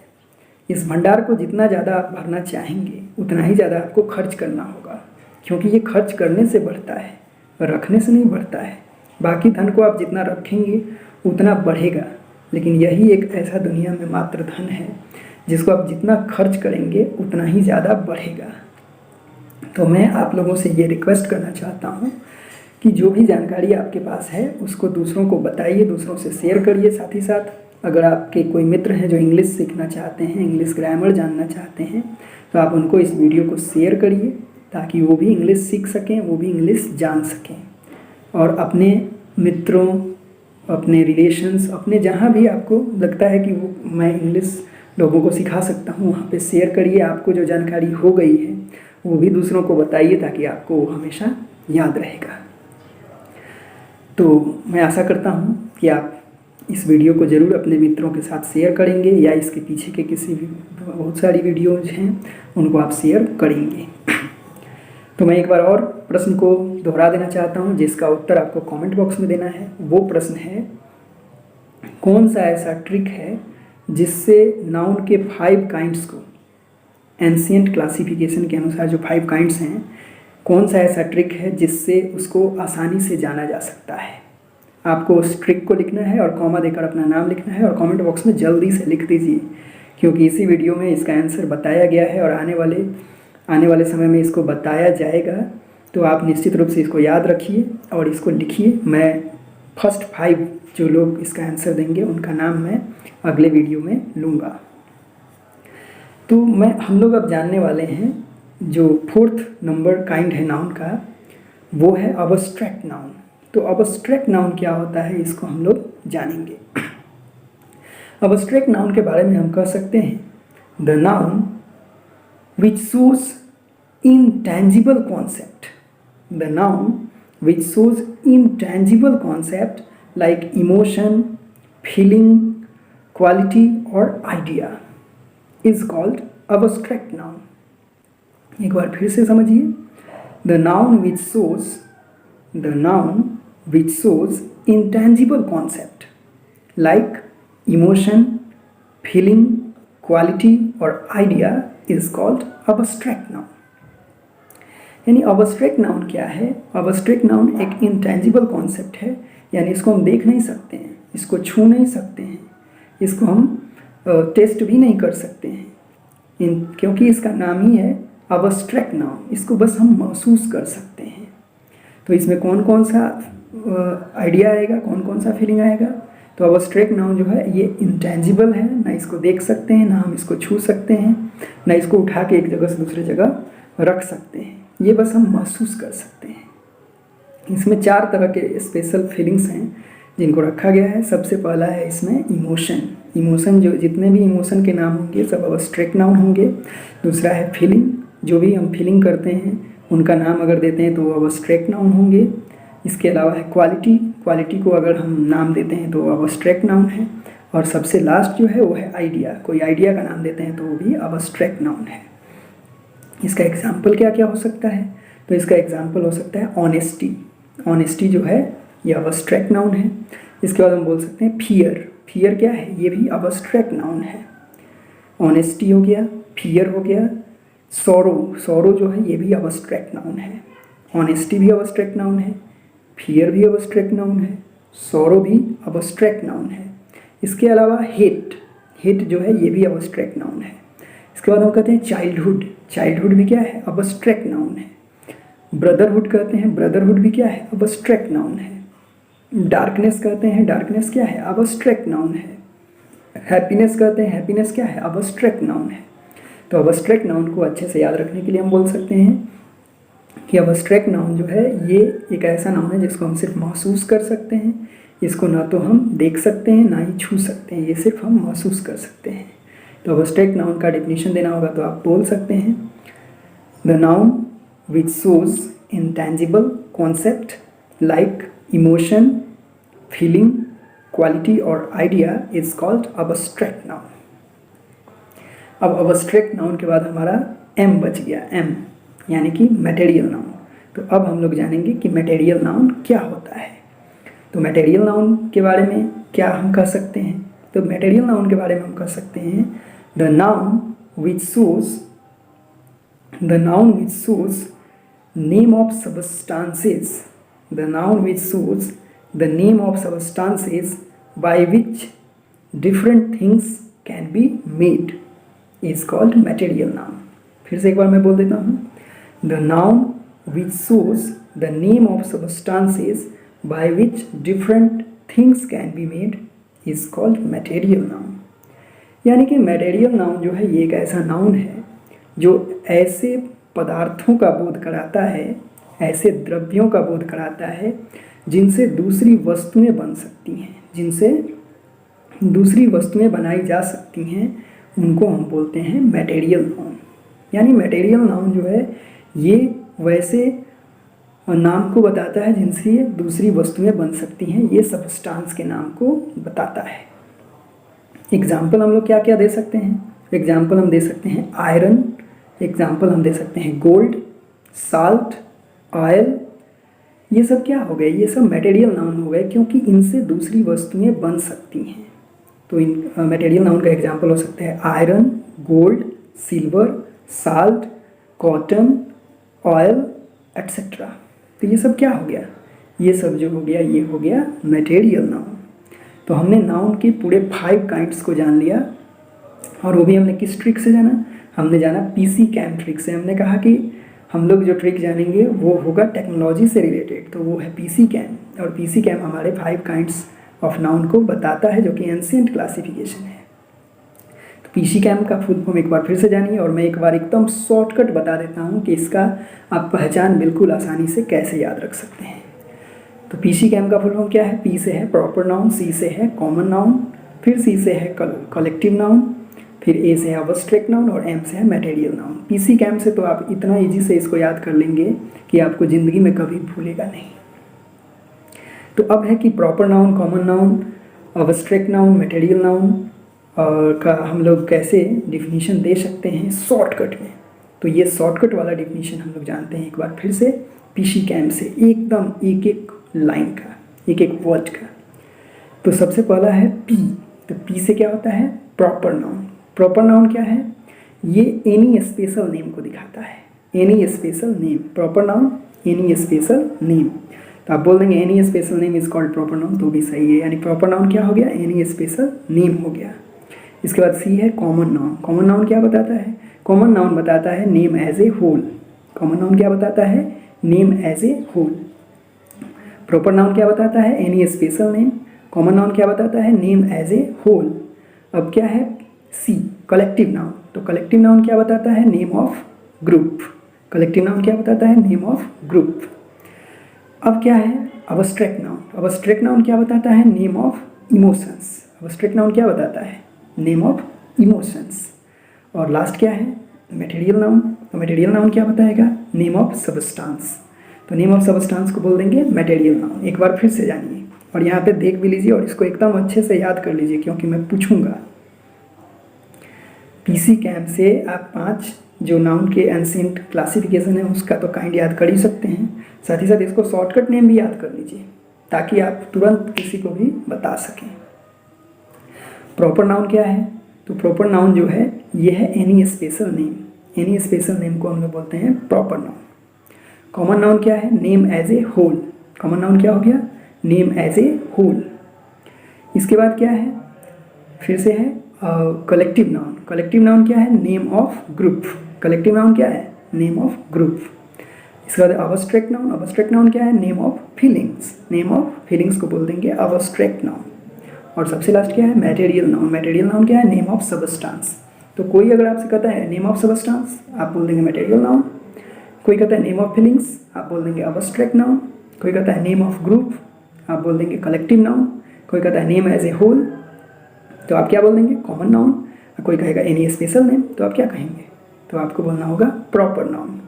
[SPEAKER 1] इस भंडार को जितना ज़्यादा आप भरना चाहेंगे उतना ही ज़्यादा आपको खर्च करना होगा, क्योंकि ये खर्च करने से बढ़ता है, रखने से नहीं बढ़ता है। बाकी धन को आप जितना रखेंगे उतना बढ़ेगा, लेकिन यही एक ऐसा दुनिया में मात्र धन है जिसको आप जितना खर्च करेंगे उतना ही ज़्यादा बढ़ेगा। तो मैं आप लोगों से ये रिक्वेस्ट करना चाहता हूँ कि जो भी जानकारी आपके पास है उसको दूसरों को बताइए, दूसरों से शेयर करिए। साथ ही साथ अगर आपके कोई मित्र हैं जो इंग्लिश सीखना चाहते हैं, इंग्लिश ग्रामर जानना चाहते हैं, तो आप उनको इस वीडियो को शेयर करिए ताकि वो भी इंग्लिश सीख सकें, वो भी इंग्लिश जान सकें। और अपने मित्रों, अपने रिलेशंस, अपने जहाँ भी आपको लगता है कि वो मैं इंग्लिश लोगों को सिखा सकता हूँ वहाँ पे शेयर करिए। आपको जो जानकारी हो गई है वो भी दूसरों को बताइए ताकि आपको वो हमेशा याद रहेगा। तो मैं आशा करता हूँ कि आप इस वीडियो को ज़रूर अपने मित्रों के साथ शेयर करेंगे या इसके पीछे के किसी भी बहुत सारी वीडियोज़ हैं उनको आप शेयर करेंगे। तो मैं एक बार और प्रश्न को दोहरा देना चाहता हूँ जिसका उत्तर आपको कमेंट बॉक्स में देना है। वो प्रश्न है, कौन सा ऐसा ट्रिक है जिससे नाउन के 5 काइंड्स को एंशिएंट क्लासिफिकेशन के अनुसार जो 5 काइंड्स हैं, कौन सा ऐसा ट्रिक है जिससे उसको आसानी से जाना जा सकता है। आपको उस ट्रिक को लिखना है और कॉमा देकर अपना नाम लिखना है और कमेंट बॉक्स में जल्दी से लिख दीजिए, क्योंकि इसी वीडियो में इसका आंसर बताया गया है और आने वाले समय में इसको बताया जाएगा। तो आप निश्चित रूप से इसको याद रखिए और इसको लिखिए। मैं फर्स्ट 5 जो लोग इसका आंसर देंगे उनका नाम मैं अगले वीडियो में लूँगा। तो हम लोग अब जानने वाले हैं जो 4th नंबर काइंड है नाउन का, वो है अबस्ट्रैक्ट नाउन। तो अबस्ट्रैक्ट नाउन क्या होता है इसको हम लोग जानेंगे। अबस्ट्रैक्ट नाउन के बारे में हम कह सकते हैं, the noun which shows intangible concept, the noun which shows intangible concept like emotion, feeling, quality or idea is called abstract noun. एक बार फिर से समझिए, the noun which shows intangible concept like emotion, feeling, quality or idea is called abstract noun. यानी abstract noun क्या है? Abstract noun एक intangible concept है, यानी इसको हम देख नहीं सकते हैं, इसको छू नहीं सकते हैं, इसको हम टेस्ट भी नहीं कर सकते हैं, क्योंकि इसका नाम ही है अबस्ट्रैक्ट नाउन। इसको बस हम महसूस कर सकते हैं। तो इसमें कौन कौन सा आइडिया आएगा, कौन कौन सा फीलिंग आएगा? तो अबस्ट्रैक्ट नाउन जो है ये इंटेंजिबल है, ना इसको देख सकते हैं, ना हम इसको छू सकते हैं, ना इसको उठा के एक जगह से दूसरी जगह रख सकते हैं, ये बस हम महसूस कर सकते हैं। इसमें 4 तरह के स्पेशल फीलिंग्स हैं जिनको रखा गया है। सबसे पहला है इसमें इमोशन, जो जितने भी इमोशन के नाम होंगे सब अबस्ट्रैक्ट नाउन होंगे। दूसरा है फीलिंग, जो भी हम फीलिंग करते हैं उनका नाम अगर देते हैं तो वो अबस्ट्रैक्ट नाउन होंगे। इसके अलावा है क्वालिटी को अगर हम नाम देते हैं तो अबस्ट्रैक्ट नाउन है। और सबसे लास्ट जो है वो है आइडिया, कोई आइडिया का नाम देते हैं तो वो भी अबस्ट्रैक्ट नाउन है। इसका एग्जाम्पल क्या क्या हो सकता है? तो इसका एग्जाम्पल हो सकता है ऑनेस्टी जो है ये अबस्ट्रैक्ट नाउन है। इसके बाद हम बोल सकते हैं फियर क्या है? ये भी अबस्ट्रैक्ट नाउन है। ऑनेस्टी हो गया, फियर हो गया, सॉरो जो है ये भी अब्स्ट्रैक्ट नाउन है। ऑनेस्टी भी अब्स्ट्रैक्ट नाउन है, फियर भी अब्स्ट्रैक्ट नाउन है, सॉरो भी अब्स्ट्रैक्ट नाउन है। इसके अलावा हेट जो है ये भी अब्स्ट्रैक्ट नाउन है। इसके बाद हम कहते हैं चाइल्डहुड भी क्या है, अब्स्ट्रैक्ट नाउन है। ब्रदरहुड कहते हैं, ब्रदरहुड भी क्या है, अब्स्ट्रैक्ट नाउन है। डार्कनेस कहते हैं, डार्कनेस क्या है, अब्स्ट्रैक्ट नाउन है। हैप्पीनेस कहते हैं, हैप्पीनेस क्या है, अब्स्ट्रैक्ट नाउन है। तो अब्स्ट्रैक्ट नाउन को अच्छे से याद रखने के लिए हम बोल सकते हैं कि अब्स्ट्रैक्ट नाउन जो है ये एक ऐसा नाउन है जिसको हम सिर्फ महसूस कर सकते हैं। इसको ना तो हम देख सकते हैं ना ही छू सकते हैं, ये सिर्फ हम महसूस कर सकते हैं। तो अब्स्ट्रैक्ट नाउन का डेफिनेशन देना होगा तो आप बोल सकते हैं the noun which shows intangible concept like emotion, feeling, quality और idea is called abstract noun. अब अब्स्ट्रैक्ट नाउन के बाद हमारा एम बच गया, एम यानी कि मटेरियल नाउन। तो अब हम लोग जानेंगे कि मटेरियल नाउन क्या होता है। तो मटेरियल नाउन के बारे में क्या हम कह सकते हैं, तो मटेरियल नाउन के बारे में हम कह सकते हैं the noun which shows name of substances, the noun which shows the name of substances by which different things can be made is called material noun. फिर से एक बार मैं बोल देता हूँ, the noun which shows the name of substances by which different things can be made is called material noun। यानी कि material noun जो है ये एक ऐसा नाउन है जो ऐसे पदार्थों का बोध कराता है, ऐसे द्रव्यों का बोध कराता है जिनसे दूसरी वस्तुएं बन सकती हैं, जिनसे दूसरी वस्तुएं बनाई जा सकती हैं, उनको हम बोलते हैं मटेरियल नाउन। यानी मटेरियल नाउन जो है ये वैसे नाम को बताता है जिनसे दूसरी वस्तुएं बन सकती हैं, ये सबस्टांस के नाम को बताता है। एग्जाम्पल हम लोग क्या क्या दे सकते हैं, एग्जाम्पल हम दे सकते हैं आयरन, एग्जाम्पल हम दे सकते हैं गोल्ड, साल्ट, ऑयल। ये सब क्या हो गए, ये सब मटेरियल नाउन हो गए क्योंकि इनसे दूसरी वस्तुएं बन सकती हैं। तो इन मटेरियल नाउन का एग्जाम्पल हो सकते हैं iron, gold, silver, salt, cotton, oil etcetera. तो ये सब क्या हो गया, ये सब जो हो गया ये हो गया मटेरियल नाउन। तो हमने नाउन के पूरे 5 काइंड्स को जान लिया, और वो भी हमने किस ट्रिक से जाना, हमने जाना पीसी कैम ट्रिक से। हमने कहा कि हम लोग जो ट्रिक जानेंगे वो होगा टेक्नोलॉजी से रिलेटेड, तो वो है पीसी कैम। और पीसी कैम हमारे 5 काइंड्स ऑफ नाउन को बताता है जो कि एंशिएंट क्लासिफिकेशन है। तो पीसी कैम का फुल फॉर्म एक बार फिर से जानिए, और मैं एक बार एकदम शॉर्टकट बता देता हूँ कि इसका आप पहचान बिल्कुल आसानी से कैसे याद रख सकते हैं। तो पीसी कैम का फुल फॉर्म क्या है, पी से है प्रॉपर नाउन, सी से है कॉमन नाउन, फिर सी से है कलेक्टिव नाउन, फिर ए से है अब्स्ट्रैक्ट नाउन और एम से है मटेरियल नाउन। पीसी कैम से तो आप इतना इजी से इसको याद कर लेंगे कि आपको ज़िंदगी में कभी भूलेगा नहीं। तो अब है कि proper noun, common noun, abstract noun, material noun और का हम लोग कैसे डिफिनीशन दे सकते हैं शॉर्टकट में। तो ये शॉर्टकट वाला डिफिनीशन हम लोग जानते हैं एक बार फिर से पीसी कैम से, एकदम एक एक लाइन का, एक एक वर्ड का। तो सबसे पहला है पी। तो पी से क्या होता है, प्रॉपर नाउन। प्रॉपर नाउन क्या है, ये एनी स्पेशल नेम को दिखाता है, any special name. Proper noun any special name. तो आप बोल देंगे any special name is called proper noun, तो भी सही है। यानी प्रॉपर नाउन क्या हो गया, एनी स्पेशल नेम हो गया। इसके बाद सी है कॉमन नाउन। कॉमन नाउन क्या बताता है, कॉमन नाउन बताता है name as a whole. Common noun क्या बताता है, name as a whole. Proper noun क्या बताता है, any special name. Common noun क्या बताता है, नेम एज ए होल। अब क्या है सी, कलेक्टिव नाउन। तो कलेक्टिव नाउन क्या बताता है, name of group. Collective noun क्या बताता है, नेम ऑफ ग्रुप। अब क्या है अब्स्ट्रैक्ट नाउन। अब्स्ट्रैक्ट नाउन क्या बताता है, name of emotions. Abstract noun क्या बताता है, नेम ऑफ इमोशंस। और लास्ट क्या है मटेरियल नाउन। तो मटेरियल नाउन क्या बताएगा, नेम ऑफ सबस्टांस। तो नेम ऑफ सबस्टांस को बोल देंगे मटेरियल नाउन। एक बार फिर से जानिए और यहाँ पे देख भी लीजिए और इसको एकदम अच्छे से याद कर लीजिए क्योंकि मैं पूछूंगा। पीसी कैम से आप 5 जो नाउन के एंशिएंट क्लासिफिकेशन है उसका तो काइंड याद कर ही सकते हैं, साथ ही साथ इसको शॉर्टकट नेम भी याद कर लीजिए ताकि आप तुरंत किसी को भी बता सकें। प्रॉपर नाउन क्या है, तो प्रॉपर नाउन जो है ये है any special name. Any special name को हम लोग बोलते हैं प्रॉपर नाउन। कॉमन नाउन क्या है? Name as a whole. Common noun क्या हो गया? Name as a whole. इसके बाद क्या है? फिर से है कलेक्टिव नाउन। कलेक्टिव नाउन क्या है? Name of group. Collective noun क्या है? Name of group. इसके बाद अब्स्ट्रैक्ट नाउन। अब्स्ट्रैक्ट नाउन क्या है? Name of feelings. Name of feelings को बोल देंगे अब्स्ट्रैक्ट नाउन। और सबसे लास्ट क्या है? Material noun. मटेरियल नाउन क्या है? Name of substance. तो कोई अगर आपसे कहता है नेम ऑफ सबस्टांस, आप बोल देंगे मटेरियल नाउन। कोई कहता है नेम ऑफ फीलिंग्स, आप बोल देंगे अब्स्ट्रैक्ट नाउन। कोई कहता है नेम ऑफ ग्रुप, आप बोल देंगे कलेक्टिव नाउन। कोई कहता है नेम एज ए होल, तो आप क्या बोल देंगे? Common noun. कोई कहेगा एनी स्पेशल नेम, तो आप क्या कहेंगे? तो आपको बोलना होगा प्रॉपर नाउन।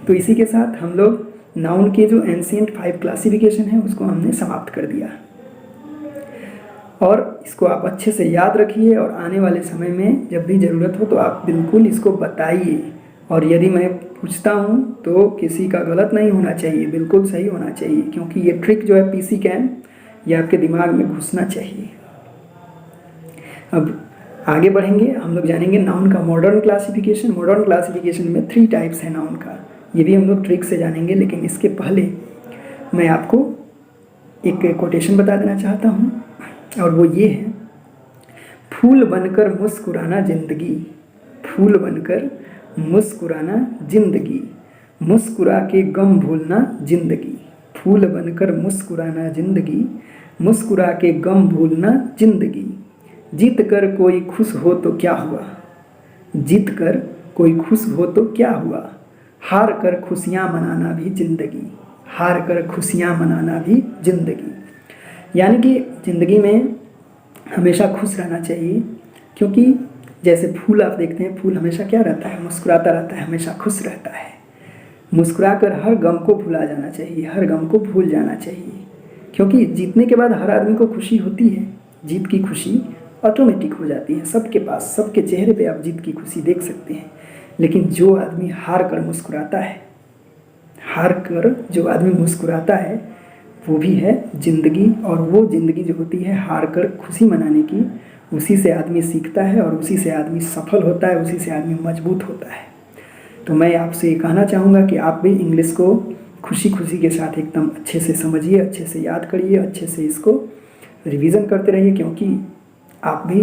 [SPEAKER 1] तो इसी के साथ हम लोग नाउन के जो एंशिएंट 5 क्लासिफिकेशन है उसको हमने समाप्त कर दिया। और इसको आप अच्छे से याद रखिए और आने वाले समय में जब भी ज़रूरत हो तो आप बिल्कुल इसको बताइए। और यदि मैं पूछता हूँ तो किसी का गलत नहीं होना चाहिए, बिल्कुल सही होना चाहिए, क्योंकि ये ट्रिक जो है पीसी कैम, ये आपके दिमाग में घुसना चाहिए। अब आगे बढ़ेंगे, हम लोग जानेंगे नाउन का मॉडर्न क्लासिफिकेशन। मॉडर्न क्लासिफिकेशन में 3 टाइप्स है नाउन का, ये भी हम लोग ट्रिक से जानेंगे। लेकिन इसके पहले मैं आपको एक कोटेशन बता देना चाहता हूँ, और वो ये है, फूल बनकर मुस्कुराना जिंदगी, फूल बनकर मुस्कुराना जिंदगी, मुस्कुरा के गम भूलना जिंदगी। फूल बनकर मुस्कुराना जिंदगी, मुस्कुरा के गम भूलना जिंदगी। जीत कर कोई खुश हो तो क्या हुआ, जीत कर कोई खुश हो तो क्या हुआ। हार कर खुशियाँ मनाना भी जिंदगी, हार कर खुशियाँ मनाना भी जिंदगी। यानी कि ज़िंदगी में हमेशा खुश रहना चाहिए, क्योंकि जैसे फूल आप देखते हैं, फूल हमेशा क्या रहता है? मुस्कुराता रहता है, हमेशा खुश रहता है। मुस्कुराकर हर गम को भुला जाना चाहिए, हर गम को भूल जाना चाहिए, क्योंकि जीतने के बाद हर आदमी को खुशी होती है। जीत की खुशी ऑटोमेटिक हो जाती है सबके पास, सबके चेहरे पे आप जीत की खुशी देख सकते हैं। लेकिन जो आदमी हार कर मुस्कुराता है, हार कर जो आदमी मुस्कुराता है, वो भी है ज़िंदगी। और वो ज़िंदगी जो होती है हार कर खुशी मनाने की, उसी से आदमी सीखता है और उसी से आदमी सफल होता है, उसी से आदमी मजबूत होता है। तो मैं आपसे कहना चाहूँगा कि आप भी इंग्लिश को खुशी खुशी के साथ एकदम अच्छे से समझिए, अच्छे से याद करिए, अच्छे से इसको रिवीजन करते रहिए, क्योंकि आप भी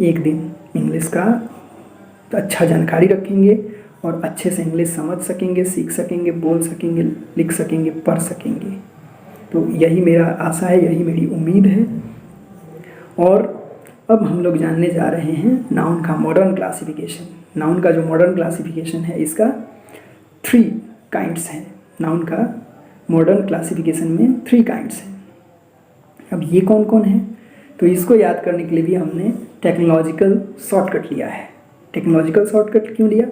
[SPEAKER 1] एक दिन इंग्लिश का अच्छा जानकारी रखेंगे और अच्छे से इंग्लिश समझ सकेंगे, सीख सकेंगे, बोल सकेंगे, लिख सकेंगे, पढ़ सकेंगे। तो यही मेरा आशा है, यही मेरी उम्मीद है। और अब हम लोग जानने जा रहे हैं नाउन का मॉडर्न क्लासिफिकेशन। नाउन का जो मॉडर्न क्लासिफिकेशन है, इसका 3 काइंड्स हैं। नाउन का मॉडर्न क्लासिफिकेशन में 3 काइंड्स हैं। अब ये कौन कौन है? तो इसको याद करने के लिए भी हमने टेक्नोलॉजिकल शॉर्टकट लिया है। टेक्नोलॉजिकल शॉर्टकट क्यों लिया?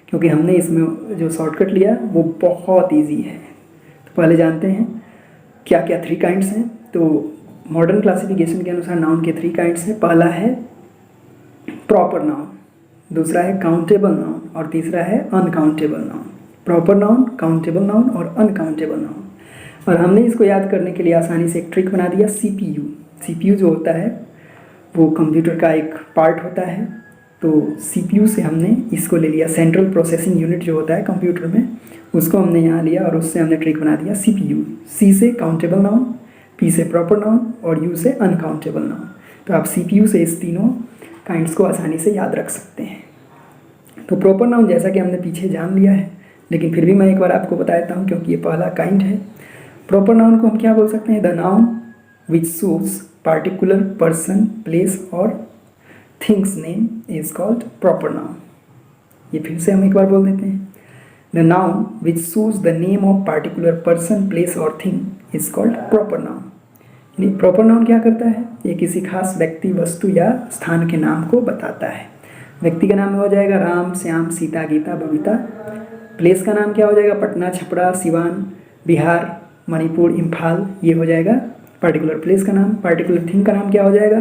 [SPEAKER 1] क्योंकि हमने इसमें जो शॉर्टकट लिया वो बहुत ईजी है। तो पहले जानते हैं क्या क्या 3 काइंड्स हैं। तो मॉडर्न क्लासिफिकेशन के अनुसार नाउन के 3 काइंड्स हैं। पहला है प्रॉपर नाउन, दूसरा है काउंटेबल नाउन और तीसरा है uncountable noun. Proper noun, countable noun और अनकाउंटेबल नाउन। और हमने इसको याद करने के लिए आसानी से एक ट्रिक बना दिया, CPU। CPU जो होता है वो कंप्यूटर का एक पार्ट होता है। तो CPU से हमने इसको ले लिया, सेंट्रल प्रोसेसिंग यूनिट जो होता है कंप्यूटर में, उसको हमने यहाँ लिया और उससे हमने ट्रिक बना दिया CPU। C से काउंटेबल नाउन, P से प्रॉपर नाउन और U से अनकाउंटेबल नाउन। तो आप CPU से इस तीनों काइंड्स को आसानी से याद रख सकते हैं। तो प्रॉपर नाउन जैसा कि हमने पीछे जान लिया है, लेकिन फिर भी मैं एक बार आपको बता देता हूँ, क्योंकि ये पहला काइंड है। प्रॉपर नाउन को हम क्या बोल सकते हैं? The noun which shows particular person, place और things name is called proper noun. ये फिर से हम एक बार बोल देते हैं, the noun which shows the name of particular person, place और thing is called proper noun. यानी प्रॉपर नाउन क्या करता है? ये किसी खास व्यक्ति, वस्तु या स्थान के नाम को बताता है। व्यक्ति का नाम हो जाएगा राम, श्याम, सीता, गीता, बबीता। प्लेस का नाम क्या हो जाएगा? पटना, छपरा, सिवान, बिहार, मणिपुर, इम्फाल, ये हो जाएगा पार्टिकुलर प्लेस का नाम। पार्टिकुलर थिंग का नाम क्या हो जाएगा?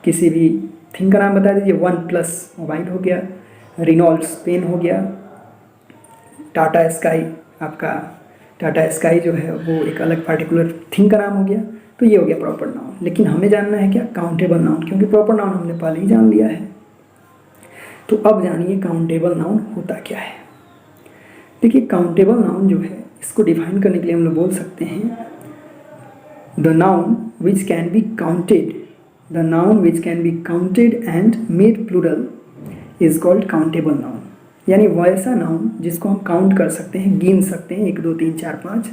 [SPEAKER 1] किसी भी थिंग का नाम बता दीजिए। OnePlus मोबाइल हो गया, रिनॉल्ड्स पेन हो गया, टाटा स्काई, आपका टाटा स्काई जो है वो एक अलग पार्टिकुलर थिंग का नाम हो गया। तो ये हो गया प्रॉपर नाउन। लेकिन हमें जानना है क्या? काउंटेबल नाउन, क्योंकि प्रॉपर नाउन हमने पहले ही जान लिया है। तो अब जानिए काउंटेबल नाउन होता क्या है। देखिए काउंटेबल नाउन जो है इसको डिफाइन करने के लिए हम लोग बोल सकते हैं the noun which can be counted, the noun which can be counted and made plural is called countable noun. यानी वैसा नाउन जिसको हम काउंट कर सकते हैं, गिन सकते हैं 1 2 3 4 5,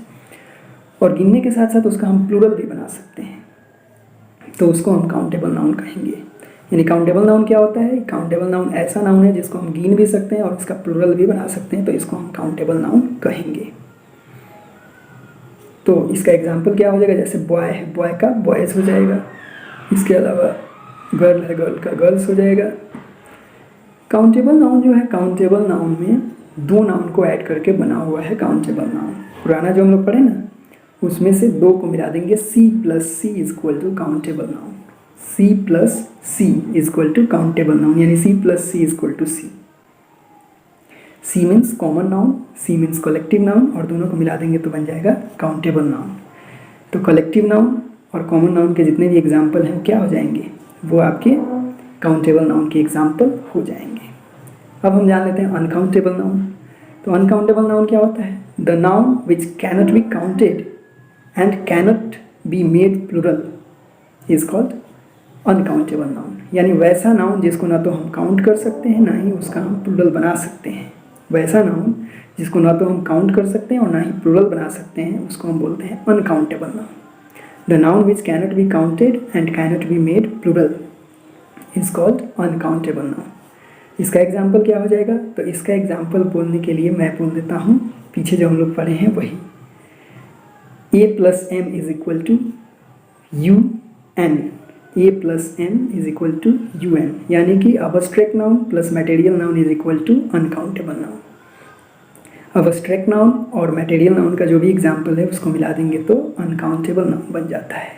[SPEAKER 1] और गिनने के साथ साथ उसका हम प्लूरल भी बना सकते हैं, तो उसको हम काउंटेबल नाउन कहेंगे। यानी काउंटेबल नाउन क्या होता है? काउंटेबल नाउन ऐसा नाउन है जिसको हम गिन भी सकते हैं और उसका प्लूरल भी बना सकते हैं, तो इसको हम काउंटेबल नाउन कहेंगे। तो इसका एग्जाम्पल क्या हो जाएगा? जैसे बॉय है, बॉय का बॉयज़ हो जाएगा। इसके अलावा गर्ल है, गर्ल का गर्ल्स हो जाएगा। काउंटेबल नाउन जो है, काउंटेबल नाउन में 2 नाउन को ऐड करके बना हुआ है काउंटेबल नाउन। पुराना जो हम लोग पढ़े ना, उसमें से 2 को मिला देंगे, C + C = countable noun. C + C = countable noun, यानी C + C = C। C means common noun, C means collective noun, और दोनों को मिला देंगे तो बन जाएगा काउंटेबल नाउन। तो कलेक्टिव नाउन और कॉमन नाउन के जितने भी एग्जाम्पल हैं क्या हो जाएंगे? वो आपके काउंटेबल नाउन के एग्जाम्पल हो जाएंगे। अब हम जान लेते हैं अनकाउंटेबल नाउन। तो अनकाउंटेबल नाउन क्या होता है? The noun which cannot be counted and cannot be made plural is called uncountable noun. यानी वैसा नाउन जिसको ना तो हम काउंट कर सकते हैं, ना ही उसका हम प्लूरल बना सकते हैं। वैसा नाउन जिसको ना तो हम काउंट कर सकते हैं और ना ही प्लूरल बना सकते हैं, उसको हम बोलते हैं uncountable noun. The noun which cannot be counted and cannot be made plural is called uncountable noun. इसका एग्जाम्पल क्या हो जाएगा? तो इसका एग्जाम्पल बोलने के लिए मैं बोल देता हूँ, पीछे जो हम लोग पढ़े हैं वही। A + M = UN, A + M = UN, यानी कि abstract noun plus material noun is equal to uncountable noun. Abstract noun और मटेरियल नाउन का जो भी एग्जाम्पल है उसको मिला देंगे तो अनकाउंटेबल नाउन बन जाता है।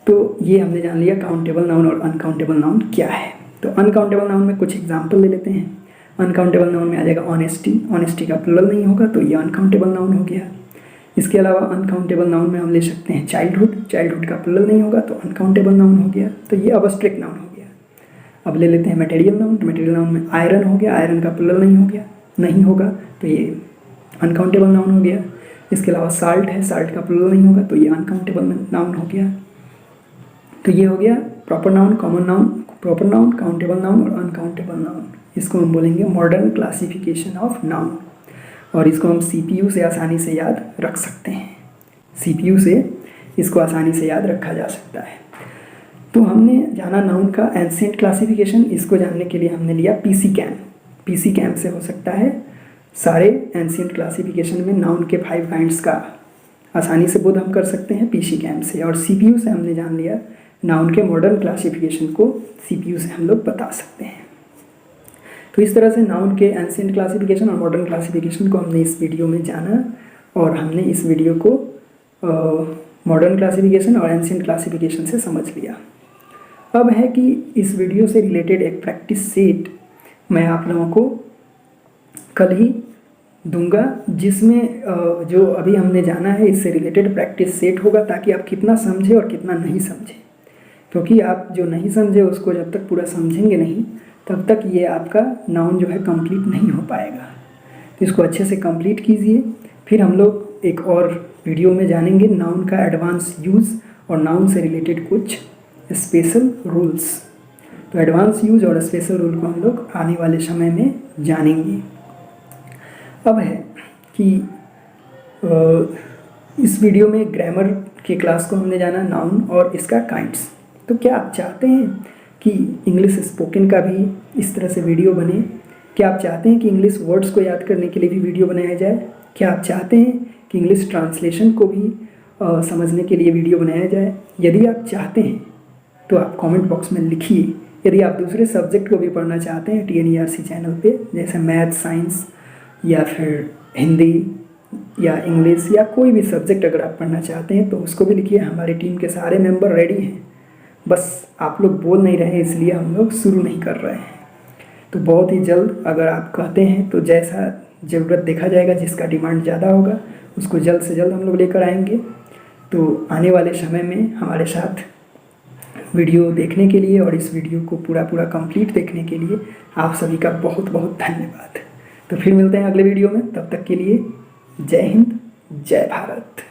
[SPEAKER 1] तो ये हमने जान लिया काउंटेबल नाउन और अनकाउंटेबल नाउन क्या है। तो अनकाउंटेबल नाउन में कुछ एग्जाम्पल ले लेते हैं। अनकाउंटेबल नाउन में आ जाएगा ऑनेस्टी, ऑनेस्टी का प्लूरल नहीं होगा तो ये अनकाउंटेबल नाउन हो गया। इसके अलावा अनकाउंटेबल नाउन में हम ले सकते हैं चाइल्डहुड, चाइल्डहुड का प्लूरल नहीं होगा तो अनकाउंटेबल नाउन हो गया, तो ये अब्स्ट्रैक्ट नाउन हो गया। अब ले लेते हैं मटेरियल नाउन, तो मटेरियल नाउन में आयरन हो गया, आयरन का प्लूरल नहीं होगा तो ये अनकाउंटेबल नाउन हो गया। इसके अलावा साल्ट है, साल्ट का प्लूरल नहीं होगा तो ये अनकाउंटेबल नाउन हो गया। तो ये हो गया proper noun, common noun, proper noun, countable noun और अनकाउंटेबल नाउन। इसको हम बोलेंगे मॉडर्न क्लासिफिकेशन ऑफ नाउन, और इसको हम CPU से आसानी से याद रख सकते हैं। CPU से इसको आसानी से याद रखा जा सकता है। तो हमने जाना नाउन का एंशिएंट क्लासिफिकेशन। इसको जानने के लिए हमने लिया PC कैम से हो सकता है सारे एंशिएंट क्लासिफिकेशन में नाउन के 5 काइंड्स का आसानी से बोध हम कर सकते हैं PC कैम से। और CPU से हमने जान लिया नाउन के मॉडर्न क्लासिफिकेशन को CPU से हम लोग बता सकते हैं। तो इस तरह से नाउन के एंशिएंट क्लासिफिकेशन और मॉडर्न क्लासिफिकेशन को हमने इस वीडियो में जाना, और हमने इस वीडियो को मॉडर्न क्लासिफिकेशन और एंशिएंट क्लासिफिकेशन से समझ लिया। अब है कि इस वीडियो से रिलेटेड एक प्रैक्टिस सेट मैं आप लोगों को कल ही दूंगा, जिसमें जो अभी हमने जाना है इससे रिलेटेड प्रैक्टिस सेट होगा, ताकि आप कितना समझे और कितना नहीं समझे। क्योंकि आप जो नहीं समझे उसको जब तक पूरा समझेंगे नहीं तब तक ये आपका नाउन जो है कंप्लीट नहीं हो पाएगा। तो इसको अच्छे से कंप्लीट कीजिए। फिर हम लोग एक और वीडियो में जानेंगे नाउन का एडवांस यूज़ और नाउन से रिलेटेड कुछ स्पेशल रूल्स। तो एडवांस यूज़ और स्पेशल रूल को हम लोग आने वाले समय में जानेंगे। अब है कि इस वीडियो में ग्रामर के क्लास को हमने जाना, नाउन और इसका काइंड्स। तो क्या आप चाहते हैं कि इंग्लिश स्पोकन का भी इस तरह से वीडियो बने? क्या आप चाहते हैं कि इंग्लिश वर्ड्स को याद करने के लिए भी वीडियो बनाया जाए? क्या आप चाहते हैं कि इंग्लिश ट्रांसलेशन को भी समझने के लिए वीडियो बनाया जाए? यदि आप चाहते हैं तो आप कमेंट बॉक्स में लिखिए। यदि आप दूसरे सब्जेक्ट को भी पढ़ना चाहते हैं TNERC चैनल पे, जैसे मैथ, साइंस या फिर हिंदी या इंग्लिश या कोई भी सब्जेक्ट अगर आप पढ़ना चाहते हैं तो उसको भी लिखिए। हमारी टीम के सारे मेंबर रेडी हैं, बस आप लोग बोल नहीं रहे हैं इसलिए हम लोग शुरू नहीं कर रहे हैं। तो बहुत ही जल्द अगर आप कहते हैं तो जैसा ज़रूरत देखा जाएगा, जिसका डिमांड ज़्यादा होगा उसको जल्द से जल्द हम लोग लेकर आएंगे। तो आने वाले समय में हमारे साथ वीडियो देखने के लिए और इस वीडियो को पूरा कंप्लीट देखने के लिए आप सभी का बहुत बहुत धन्यवाद। तो फिर मिलते हैं अगले वीडियो में, तब तक के लिए जय हिंद, जय भारत।